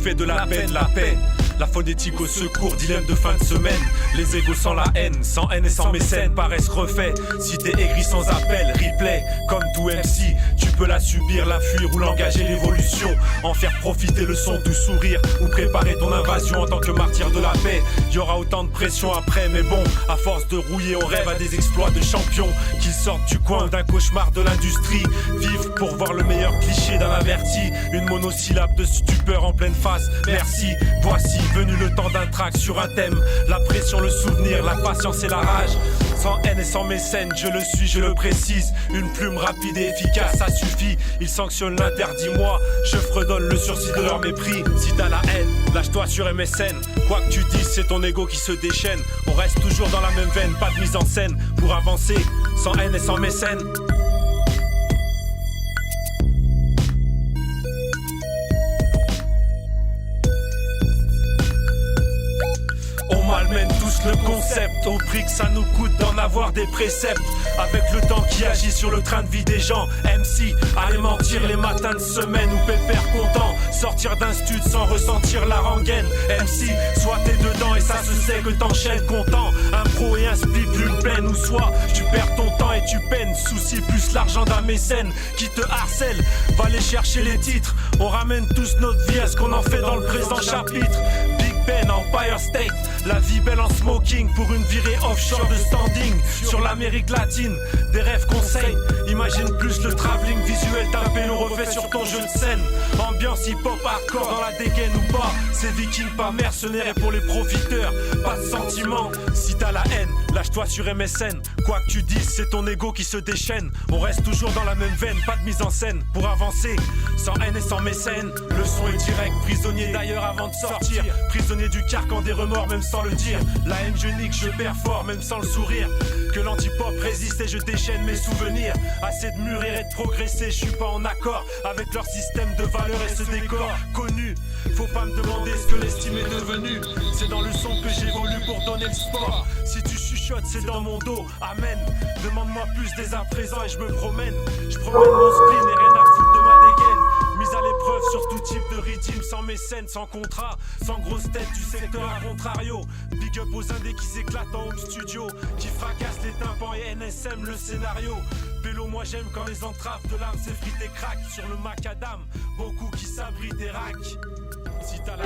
fait de la peine la paix. La phonétique au secours, dilemme de fin de semaine. Les égos sans la haine, sans haine et sans mécène paraissent refaits. Si t'es aigri sans appel, replay, comme tout MC, tu peux la subir, la fuir ou l'engager l'évolution. En faire profiter le son du sourire ou préparer ton invasion en tant que martyr de la paix. Y'aura autant de pression après, mais bon, à force de rouiller, on rêve à des exploits de champions qui sortent du coin d'un cauchemar de l'industrie. Vivre pour voir le meilleur cliché d'un averti. Une monosyllabe de stupeur en pleine face. Merci, voici venu le temps d'un track sur un thème. La pression, le souvenir, la patience et la rage. Sans haine et sans mécène, je le suis, je le précise. Une plume rapide et efficace, ça suffit. Ils sanctionnent l'interdit, moi je fredonne le sursis de leur mépris. Si t'as la haine, lâche-toi sur MSN. Quoi que tu dises, c'est ton ego qui se déchaîne. On reste toujours dans la même veine, pas de mise en scène. Pour avancer, sans haine et sans mécène. On malmène tous le concept, au prix que ça nous coûte d'en avoir des préceptes. Avec le temps qui agit sur le train de vie des gens. MC, aller mentir les matins de semaine ou pépère content. Sortir d'un stud sans ressentir la rengaine. MC, soit t'es dedans et ça se sait que t'enchaînes content. Un pro et un split plus peine. Ou soit tu perds ton temps et tu peines. Souci plus l'argent d'un mécène qui te harcèle. Va aller chercher les titres. On ramène tous notre vie à ce qu'on en fait dans le présent chapitre. Ben, Empire State, la vie belle en smoking pour une virée offshore de standing sur l'Amérique latine. Des rêves conseils, imagine plus le travelling visuel d'un pélo refait sur ton jeu de scène. Ambiance hip-hop hardcore dans la dégaine ou pas. C'est viking pas mercenaires et pour les profiteurs, pas de sentiments. Si t'as la haine, lâche-toi sur MSN. Quoi que tu dises, c'est ton ego qui se déchaîne. On reste toujours dans la même veine, pas de mise en scène. Pour avancer, sans haine et sans mécène. Le son est direct, prisonnier d'ailleurs avant de sortir. Prisonnier du carcan des remords même sans le dire. La haine je nique, je perfore même sans le sourire. Que l'antipop résiste et je déchaîne mes souvenirs. Assez de mûrir et de progresser, je suis pas en accord avec leur système de valeurs et ce décor connu. Faut pas me demander ce que l'estime est devenue. C'est dans le son que j'évolue pour donner le sport. Si tu chuchotes c'est dans mon dos, amen. Demande-moi plus dès à présent et je me promène. Je promène mon spleen et rien à foutre de ma dégaine. Mise à l'épreuve sur tout type de rythme, sans mécène, sans contrat, sans grosse tête du secteur à contrario. Big up aux indés qui s'éclatent en home studio, qui fracassent les tympans et NSM le scénario. Pélo, moi j'aime quand les entraves de l'âme s'effritent et craquent sur le macadam. Beaucoup qui s'abritent et raquent. Si t'as la